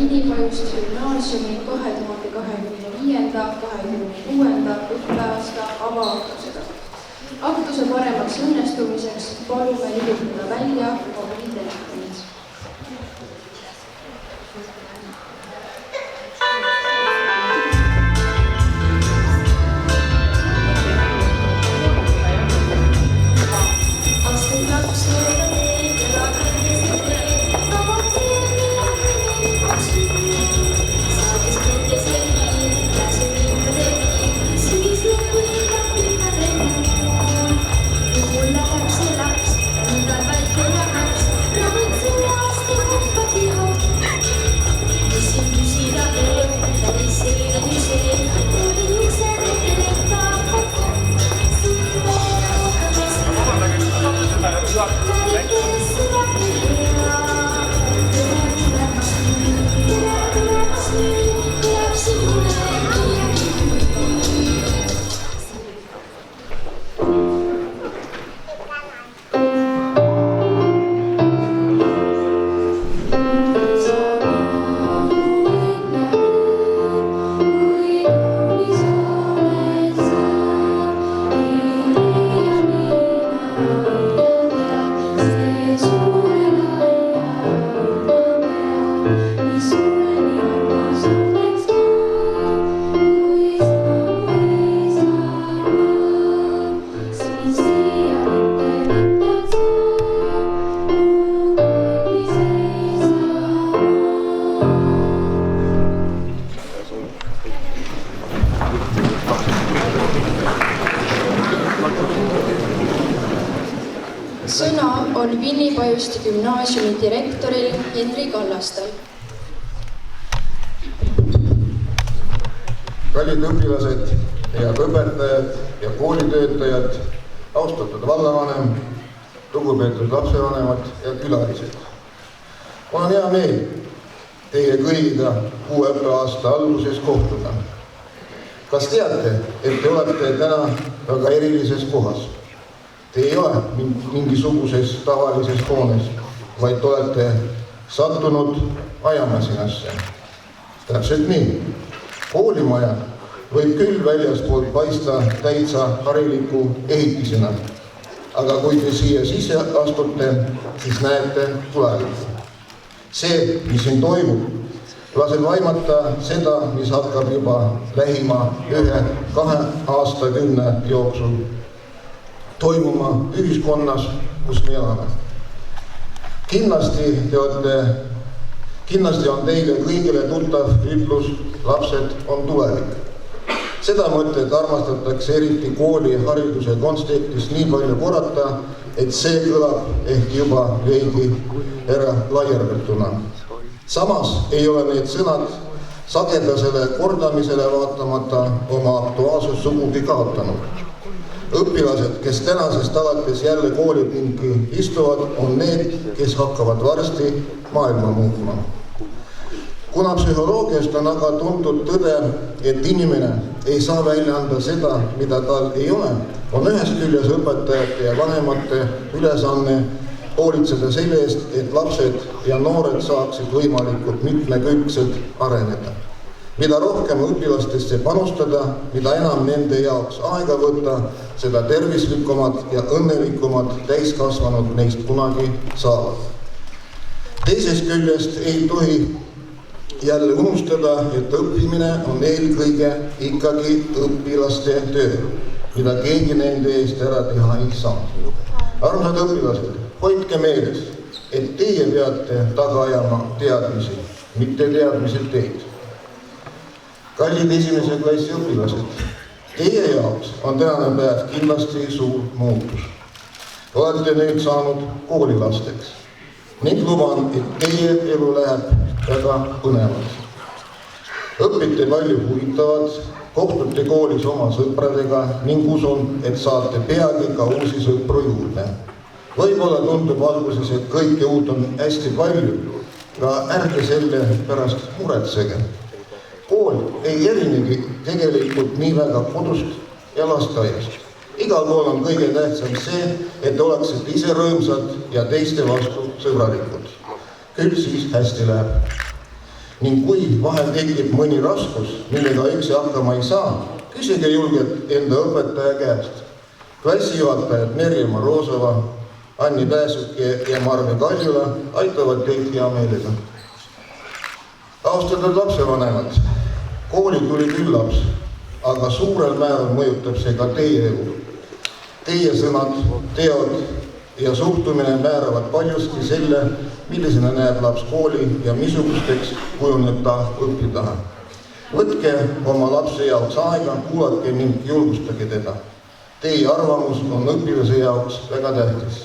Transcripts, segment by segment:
Viinipajuste gümnaasiumi 2025/26. õppeaasta avaaktusega. Aktuse paremaks õnnestumiseks palume liigutada välja mobiiltelefonid. Sõna on Viinipajuste gümnaasiumi direktoril Henri Kallastel. Kallid õpilased, head õpetajad ja koolitöötajad, austatud vallavanem, lugupeetud lapsevanemad ja külalised. Mul on hea meel teie kõigiga uue õppeaasta alguses kohtuda. Kas teate, et te olete täna väga erilises kohas? Te ei ole mingisuguses tavalises hoones, vaid olete sattunud ajamasinasse. Täpselt nii. Koolimaja võib küll väljaspoolt paista täitsa hariliku ehitisena, aga kui te siia sisse astute, siis näete tulevikku. See, mis siin toimub, laseb aimata seda, mis hakkab juba lähima 1-2 aastakümne jooksul toimuma ühiskonnas, kus me elame. Kindlasti on teile kõigile tuttav ütlus, lapsed on tulevik. Seda mõtet armastatakse eriti kooli hariduse kontekstis nii palju korrata, et see kõlab ehk juba veidi ära laiendatuna. Samas ei ole need sõnad sagedasele kordamisele vaatamata oma aktuaalsust sugugi kaotanud. Õpilased, kes tänasest alates jälle koolipinki istuvad, on need, kes hakkavad varsti maailma muutma. Kuna psühholoogiast on aga tuntud tõde, et inimene ei saa välja anda seda, mida tal ei ole, on ühest küljes õpetajate ja vanemate ülesanne hoolitseda selle eest, et lapsed ja noored saaksid võimalikult mitmekülgselt areneda. Mida rohkem õpilastesse panustada, mida enam nende jaoks aega võtta, seda tervislikumad ja õnnelikumad täiskasvanud neist kunagi saavad. Teisest küljest ei tohi jälle unustada, et õppimine on eelkõige ikkagi õpilaste töö, mida keegi nende eest ära teha ei saa. Armsad õpilased, hoidke meeles, et teie peate taga ajama teadmisi, mitte teadmised teid. Kallid esimese klassi õpilased, teie jaoks on tänane päev kindlasti suur muutus. Olete nüüd saanud koolilasteks ning luban, et teie elu läheb väga põnevaks. Õpite palju huvitavat, kohtute koolis oma sõpradega ning usun, et saate peagi ka uusi sõpru juurde. Võib-olla tundub alguses, et kõike uut on hästi palju, aga ärge selle pärast muretsege. Kool ei erinegi tegelikult nii väga kodust ja lasteaiast. Igal pool on kõige tähtsam see, et oleksite ise rõõmsad ja teiste vastu sõbralikud. Küll siis hästi läheb. ning kui vahel tekib mõni raskus, millega üksi hakkama ei saa, küsige julgelt enda õpetaja käest. Klassijuhatajad Merjama Roosova, Anni Pääsuke ja Marve Kaljula aitavad teid hea meelega. Austatud lapsevanemad, kooli tuli küll laps, aga suurel määral mõjutab see ka teie elu. Teie sõnad, teod ja suhtumine määravad paljuski selle, millisena näeb laps kooli ja missugusteks kujuneb ta õpitaha. Võtke oma lapse jaoks aega, kuulake ning julgustage teda. Teie arvamus on õpilase jaoks väga tähtis.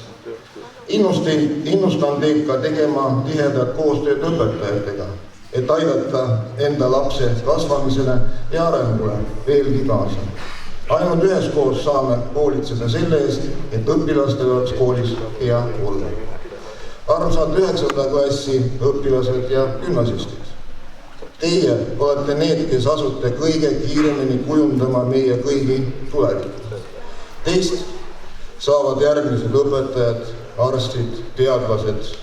Innustan teid ka tegema tihedat koostööd õpetajatega, et aidata enda lapse kasvamisele ja arengule veelgi kaasa. Ainult üheskoos saame hoolitseda selle eest, et õpilastel oleks koolis hea olla. Armsad 9. klassi õpilased ja gümnasistid. Teie olete need, kes asute kõige kiiremini kujundama meie kõigi tulevikku. Teist saavad järgmised õpetajad, arstid, teadlased.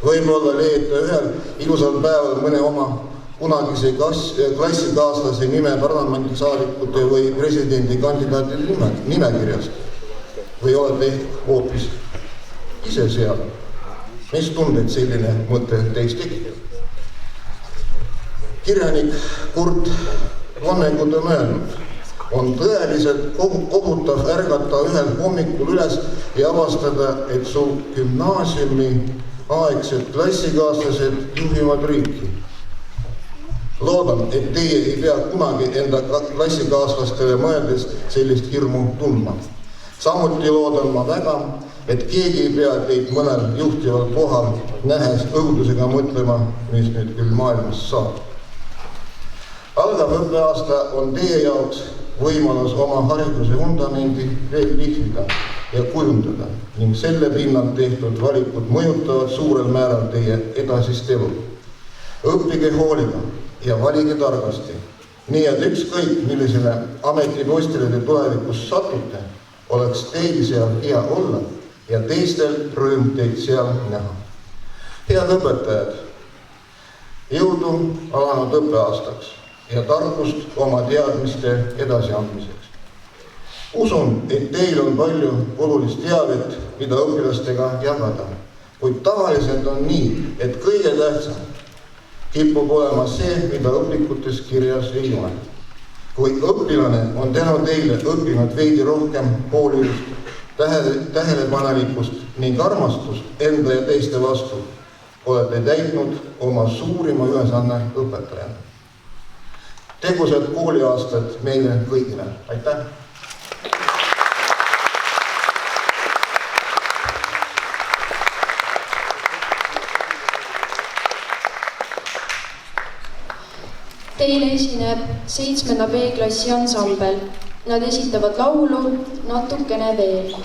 Võib-olla leiete ühel ilusal päeval mõne oma kunagise klassikaaslase nime parlamendisaadikute või presidendi kandidaatide nimekirjast. Või olete hoopis ise seal. Mis tundeid selline mõte teist tekitab? Kirjanik Kurt Vonnegut on öelnud, on tõeliselt kohutav ärgata ühel hommikul üles ja avastada, et su gümnaasiumi aegsed klassikaaslased juhivad riiki. Loodan, et teie ei pea kunagi enda klassikaaslastele mõeldes sellist hirmu tundma. Samuti loodan ma väga, et keegi ei pea teid mõnel juhtival kohal nähes õudusega mõtlema, mis nüüd küll maailmas saab. Algav õppeaasta on teie jaoks võimalus oma hariduse vundamendi veel lihvida ja kujundada ning selle pinnalt tehtud valikud mõjutavad suurel määral teie edasist elu. Õppige hooliga ja valige targasti, nii et ükskõik millisele ametipostile te tulevikus satute, oleks teil seal hea olla ja teistel rõõm teid seal näha. Head õpetajad, jõudu alanud õppeaastaks ja tarkust oma teadmiste edasiandmiseks. Usun, et teil on palju olulist teavet, mida õpilastega jagada, kuid tavaliselt on nii, et kõige tähtsam kipub olema see, mida õpikutes kirjas ei ole. Kui õpilane on tänu teile õppinud veidi rohkem hoolivust, tähelepanelikkust ning armastust enda ja teiste vastu, olete täitnud oma suurima ülesanne õpetajana. Tegusad kooliaastad meile kõigile. Aitäh! Teile esineb 7. B-klassi ansambel. Nad esitavad laulu Natukene veel.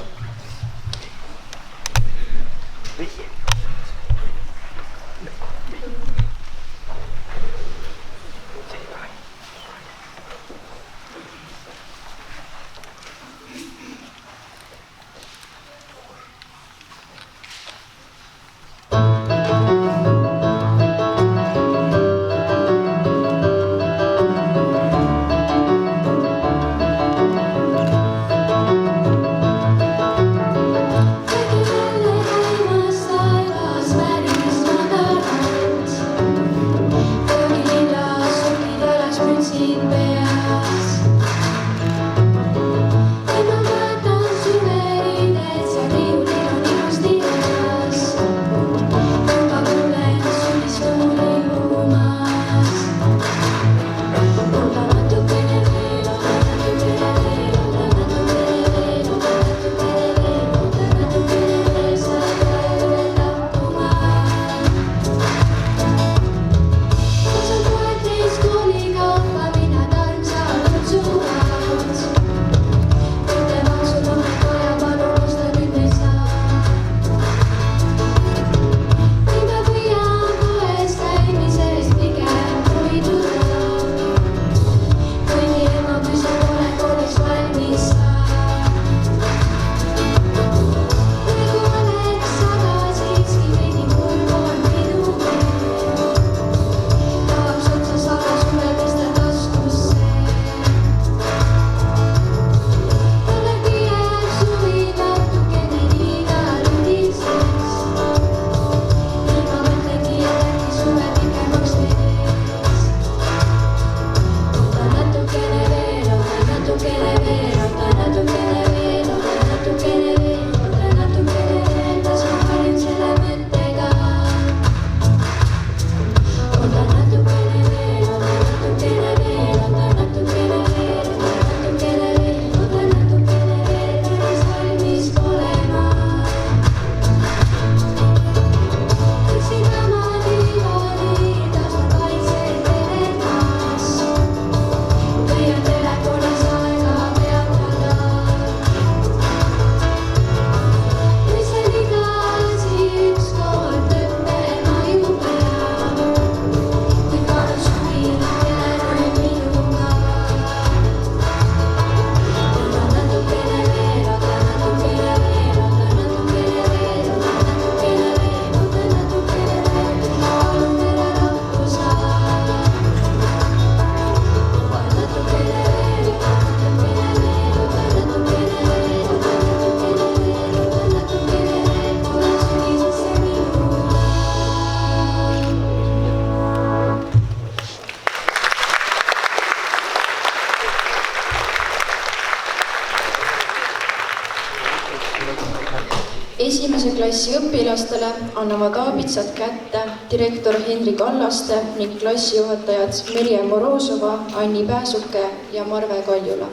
järgmise klassi õpilastele annavad aabitsad kätte direktor Henri Kallaste ning klassijuhatajad Merje Morozova, Anni Pääsuke ja Marve Kaljula.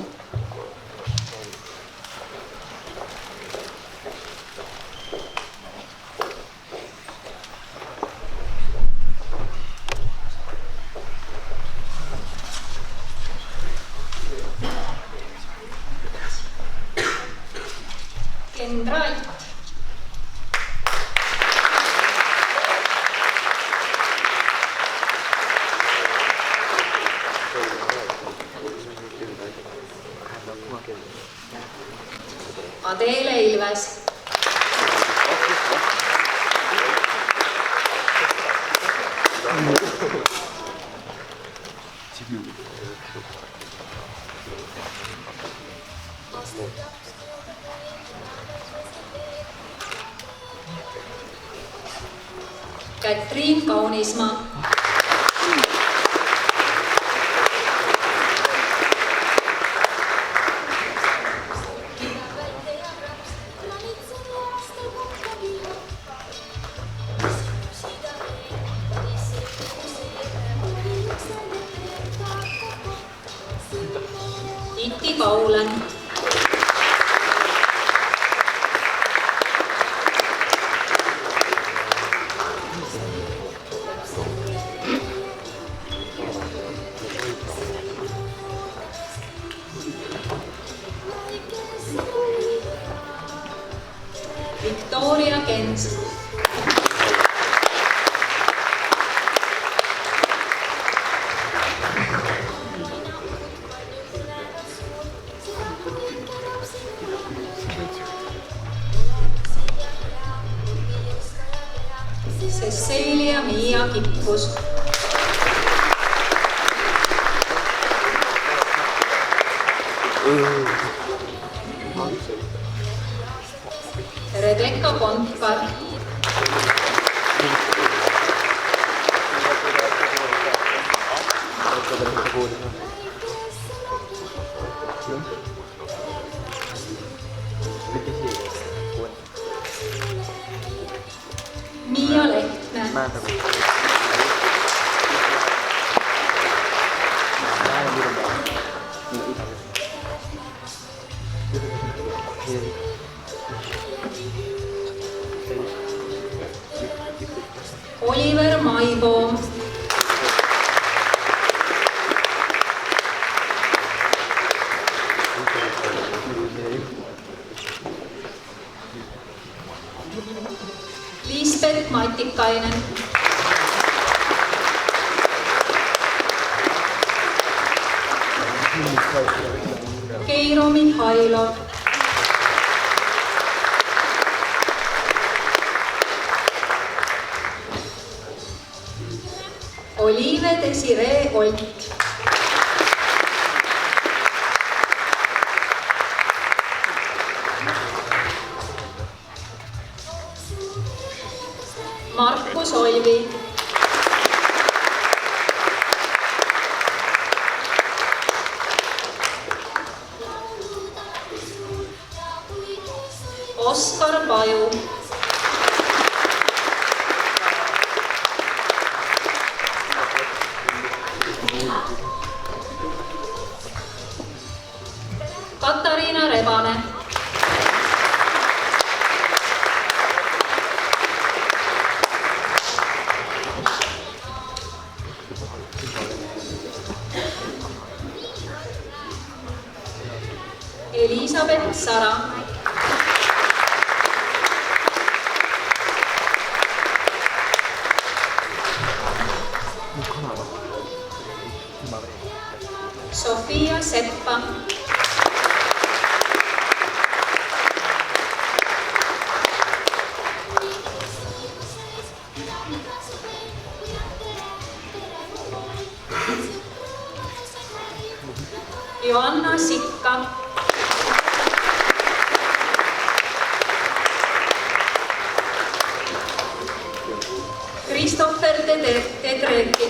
Kendralt. Adele Ilves. Katriin Kaunismaa. Iti Kaulan. Victoria Kens. Cecilia Mia Kippus. Rebecca Kontvar. Mia Lehtne. Oliver Maiboom. Lisbeth Matikainen. Keiro Mihailov. Olive Desiree Olt. Markus Olvi. Oskar Paju. Katariina Rebane. Elisabeth Sara. Sofia Seppa. Joanna Sikka. Christopher Tedreki.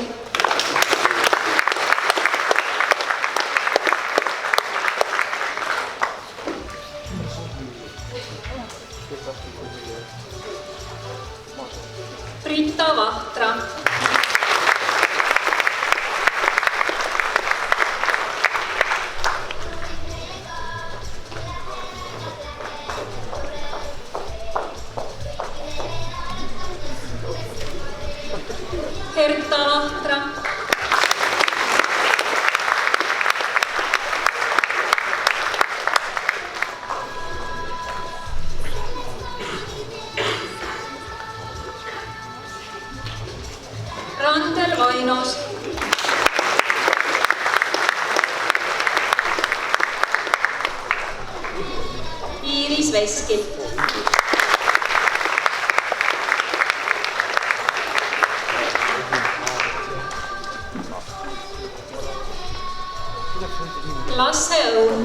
Herta Lahtra, Randel Vainos, Iiris Veski, Lasse Õun,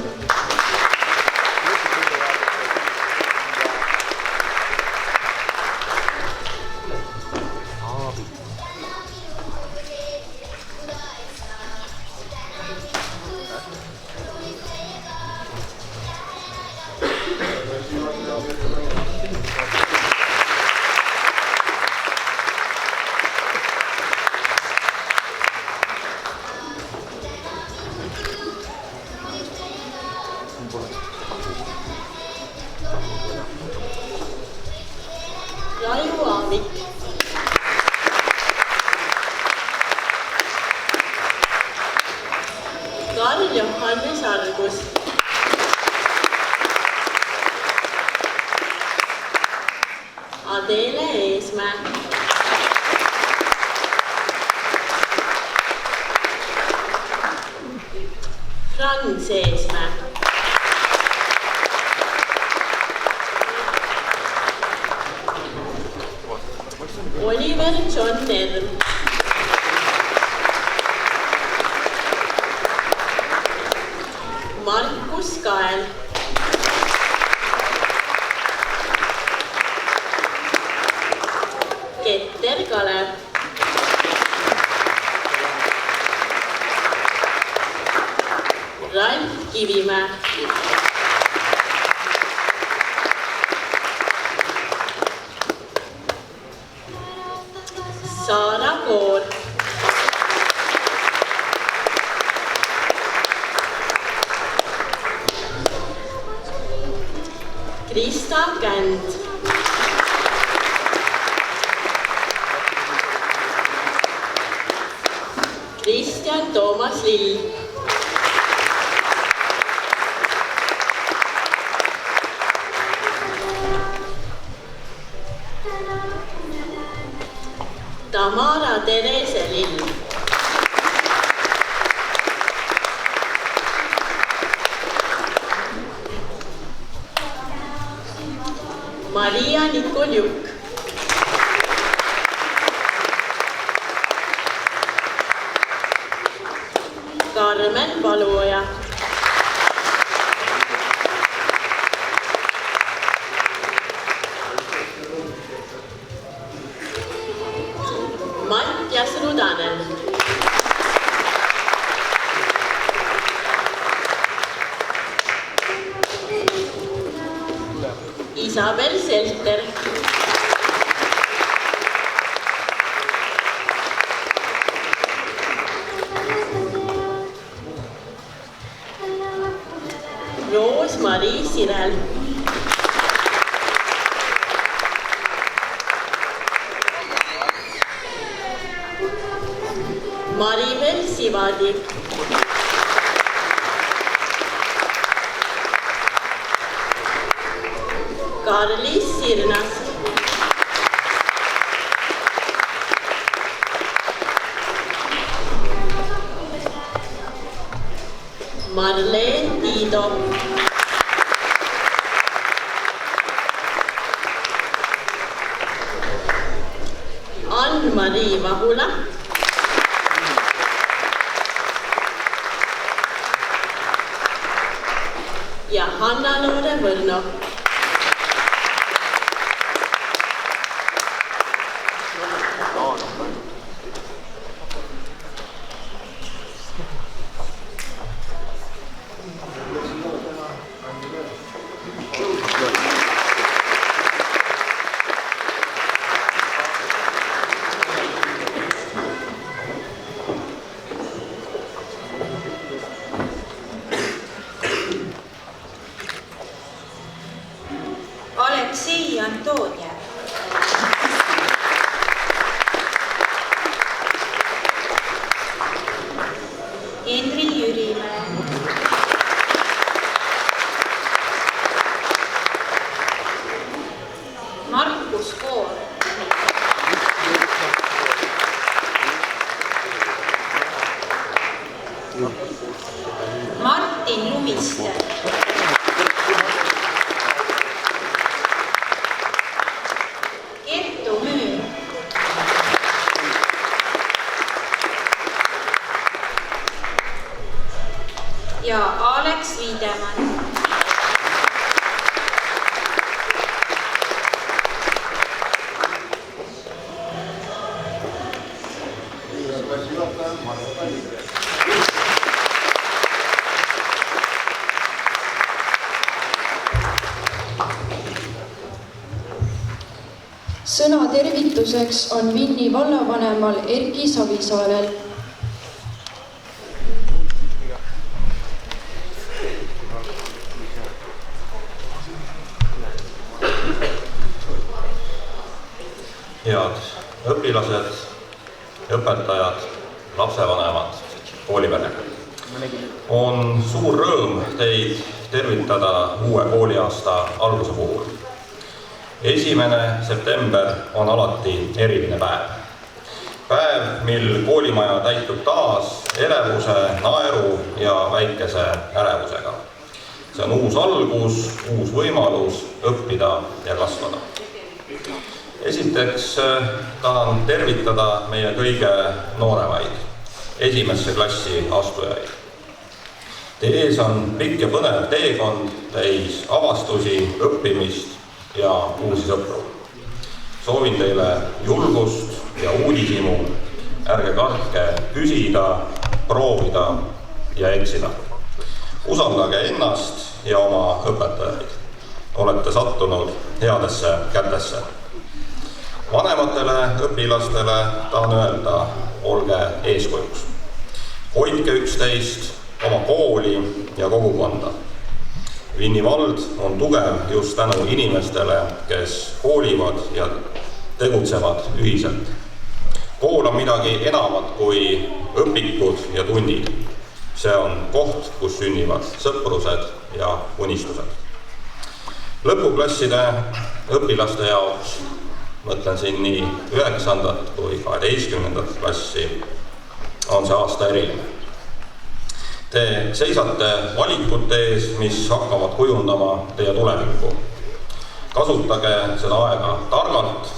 Raju Aamik, Karl Johannes Argus, Adele Eesmäe, Frans Eesmäe, Oliver John Erm, Markus Kael, Keter Kalev, Ralf Kivimäe, Saara Koor, Krista Känd, Kristjan Toomas Lill, Tamara Therese Lill, Maria Nikoljuk, Karmen Paluoja, Mattias Rudanen, Isabel Selter, Roos-Mari Sirel, Maribel Sivadi, Karlis Sirnas, Marleen Tiido, Ann-Mari Vahula, ja Hanna-Loore Võrno. ja Alex Viidemann. Sõna tervituseks on Vinni vallavanemal Erki Savisaarel. Head õpilased, õpetajad, lapsevanemad, koolipere. On suur rõõm teid tervitada uue kooliaasta alguse puhul. 1. september on alati eriline päev. Päev, mil koolimaja täitub taas elevuse, naeru ja väikese ärevusega. See on uus algus, uus võimalus õppida ja kasvada. Esiteks tahan tervitada meie kõige nooremaid, 1. klassi astujaid. Teie ees on pikk ja põnev teekond, täis avastusi, õppimist ja uusi sõpru. Soovin teile julgust ja uudishimu, ärge kartke küsida, proovida ja eksida. Usaldage ennast ja oma õpetajaid. Olete sattunud headesse kätesse. Vanematele õpilastele tahan öelda, olge eeskujuks. Hoidke üksteist, oma kooli ja kogukonda. Vinni vald on tugev just tänu inimestele, kes hoolivad ja tegutsevad ühiselt. Kool on midagi enamat kui õpikud ja tunnid. See on koht, kus sünnivad sõprused ja unistused. Lõpuklasside õpilaste jaoks, mõtlen siin nii 9. kui 12. klassi, on see aasta eriline. Te seisate valikute ees, mis hakkavad kujundama teie tulevikku. Kasutage seda aega targalt,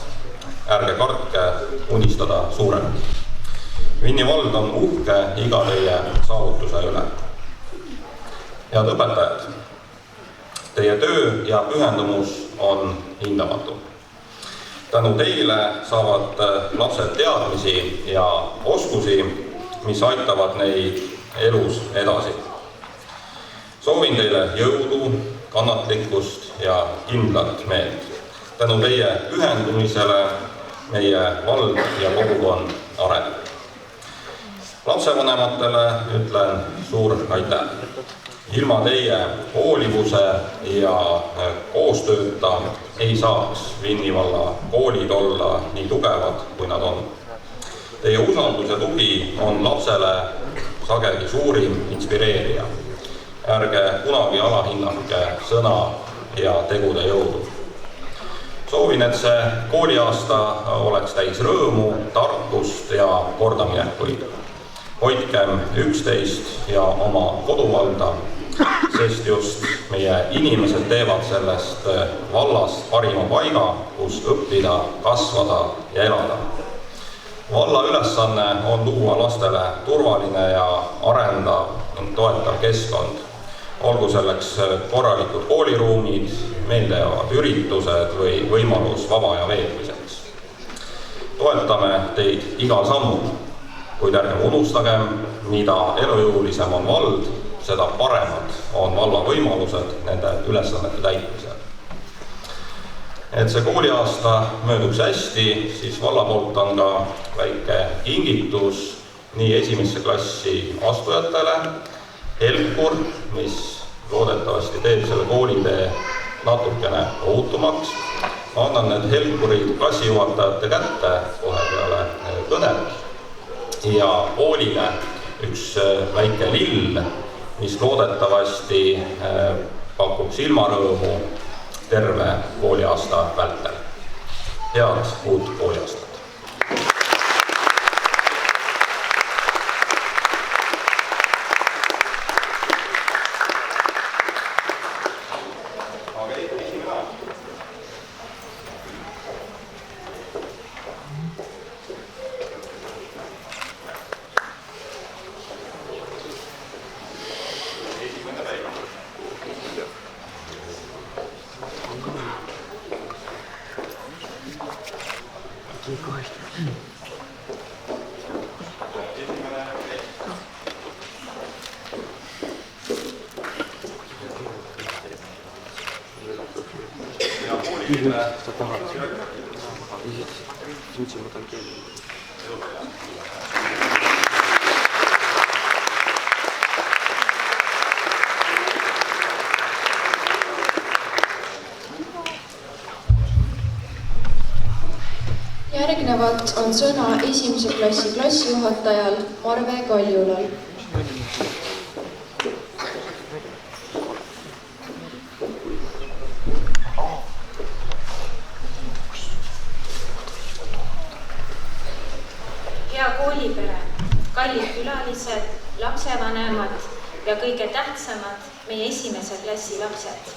ärge kartke unistada suuremalt. Vinni vald on uhke iga teie saavutuse üle. Head õpetajad, teie töö ja pühendumus on hindamatu. Tänu teile saavad lapsed teadmisi ja oskusi, mis aitavad neid elus edasi. Soovin teile jõudu, kannatlikkust ja kindlat meelt. Tänu teie pühendumisele meie vald ja kogukond areneb. Lapsevanematele ütlen suur aitäh. Ilma teie hoolivuse ja koostööta ei saaks Vinni valla koolid olla nii tugevad, kui nad on. Teie usalduse tugi on lapsele sageli suurim inspireerija. Ärge kunagi alahinnake sõna ja tegude jõudu. Soovin, et see kooliaasta oleks täis rõõmu, tarkust ja kordaminekuid. Hoidkem üksteist ja oma koduvalda, sest just meie inimesed teevad sellest vallast parima paiga, kus õppida, kasvada ja elada. Valla ülesanne on luua lastele turvaline ja arendav ning toetav keskkond. Olgu selleks korralikud kooliruumid, meeldejäävad üritused või võimalus vaba aja veetmiseks. Toetame teid igal sammul, kuid ärgem unustagem, mida elujõulisem on vald, seda paremad on valla võimalused nende ülesannete täitmisel. Et see kooliaasta mööduks hästi, siis valla poolt on ka väike kingitus nii 1. klassi astujatele, helkur, mis loodetavasti teeb selle koolitee natukene ohutumaks. Ma annan need helkurid klassijuhatajate kätte kohe peale kõnet ja koolile üks väike lill, mis loodetavasti pakub silmarõõmu terve kooliaasta vältel. Head uut kooliaastat! Järgnevalt on sõna esimese klassi klassijuhatajal Marve Kaljulal. Hea koolipere, kallid külalised, lapsevanemad ja kõige tähtsamad meie esimese klassi lapsed.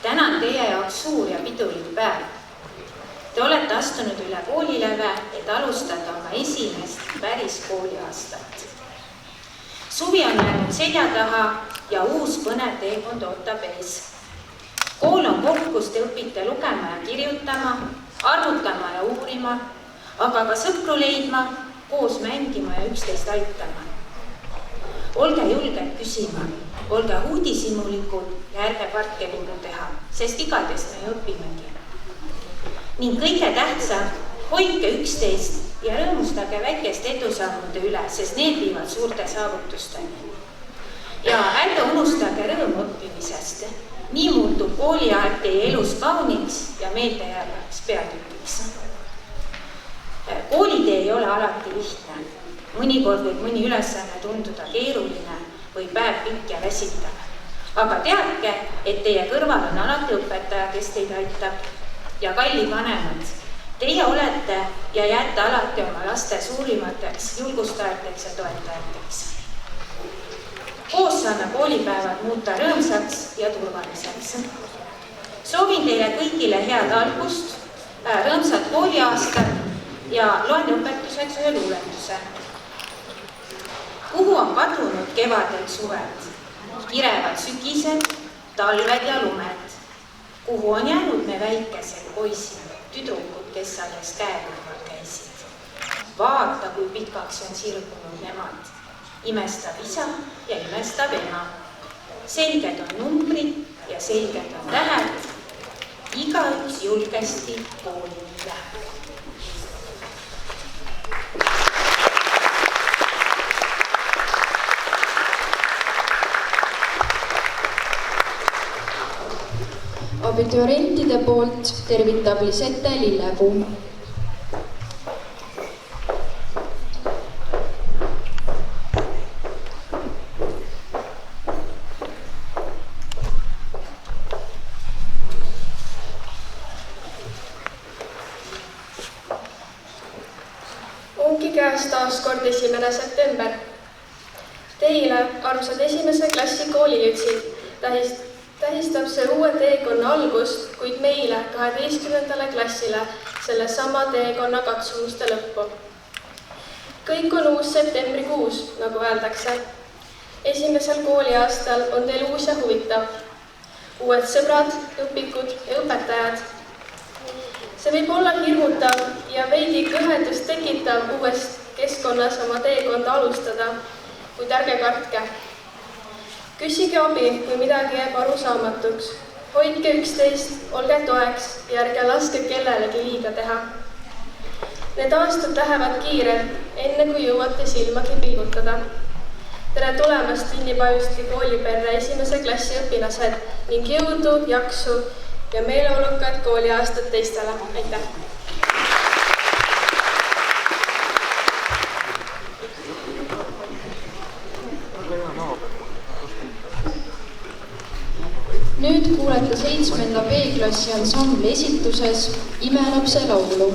Täna on teie jaoks suur ja pidulik päev. Te olete astunud üle koolileve, et alustada oma esimest päris kooliaastat. Suvi on jäänud selja taha ja uus põnev teekond ootab ees. Kool on koht, kus te õpite lugema ja kirjutama, arvutama ja uurima, aga ka sõpru leidma, koos mängima ja üksteist aitama. Olge julged küsima, olge uudishimulikud ja ärge partke vingu teha, sest vigadest me õpimegi. Ning kõige tähtsam, hoidke üksteist ja rõõmustage väikeste edusammude üle, sest need viivad suurte saavutusteni. Ja ärge unustage rõõmu õppimisest. Nii muutub kooliaeg teie elus kauniks ja meeldejäävaks peatükiks. Koolitee ei ole alati lihtne. Mõnikord võib mõni ülesanne tunduda keeruline või päev pikk ja väsitav. Aga teadke, et teie kõrval on alati õpetaja, kes teid aitab. Ja kallid vanemad, teie olete ja jääte alati oma laste suurimateks julgustajateks ja toetajateks. Koos saame koolipäevad muuta rõõmsaks ja turvaliseks. Soovin teile kõigile head algust, rõõmsat kooliaastat ja loen õpetuseks ühe luuletuse. Kuhu on kadunud kevadel suved, kirevad sügised, talved ja lumed? Kuhu on jäänud me väikesed poisid, tüdrukud, kes alles käekõrval käisid? Vaata, kui pikaks on sirgunud nemad. Imestab isa ja imestab ema. Selged on numbrid ja selged on tähed. Igaüks julgesti koolini läheb. Abiturientide poolt tervitab Lisette Lillepuu. Ongi käes taas kord 1. september. Teile, armsad esimese klassi koolilütsid, tähistab see uue teekonna algust, kuid meile 12. klassile selle sama teekonna katsumuste lõppu. Kõik on uus septembrikuus, nagu öeldakse. Esimesel kooliaastal on teil uus ja huvitav. Uued sõbrad, õpikud ja õpetajad. See võib olla hirmutav ja veidi kõhendust tekitav uuest keskkonnas oma teekonda alustada, kuid ärge kartke. Küsige abi, kui midagi jääb arusaamatuks. Hoidke üksteist, olge toeks ja ärge laske kellelegi liiga teha. Need aastad lähevad kiirelt, enne kui jõuate silmagi pilgutada. Tere tulemast Vinni-Pajusti kooliperre 1. klassi õpilased ning jõudu, jaksu ja meeleolukat kooliaastat teistele. Aitäh! Nüüd kuulete 7. B-klassi ansambli esituses Imelapse laulu.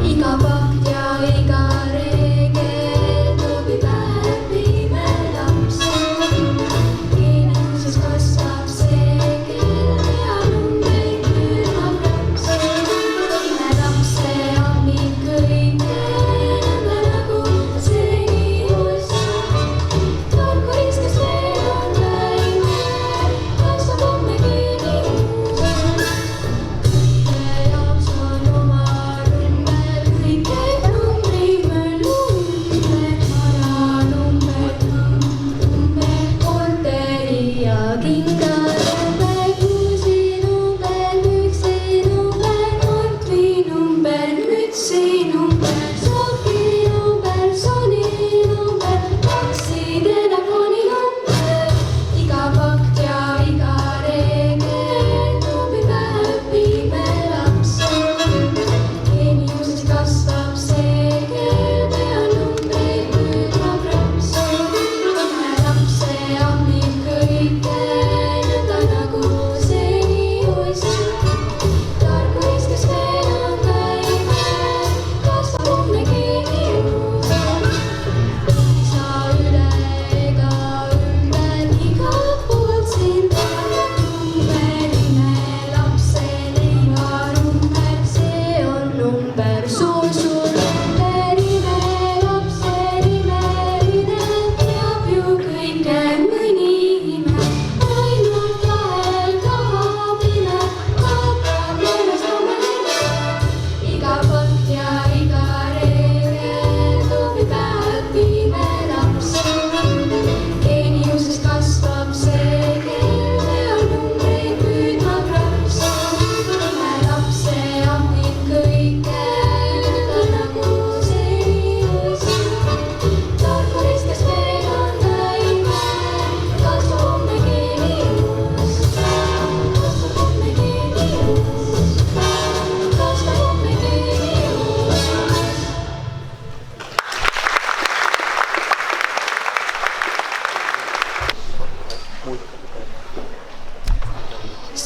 Iga paht ja iga ree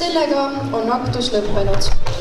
sellega on aktus lõppenud.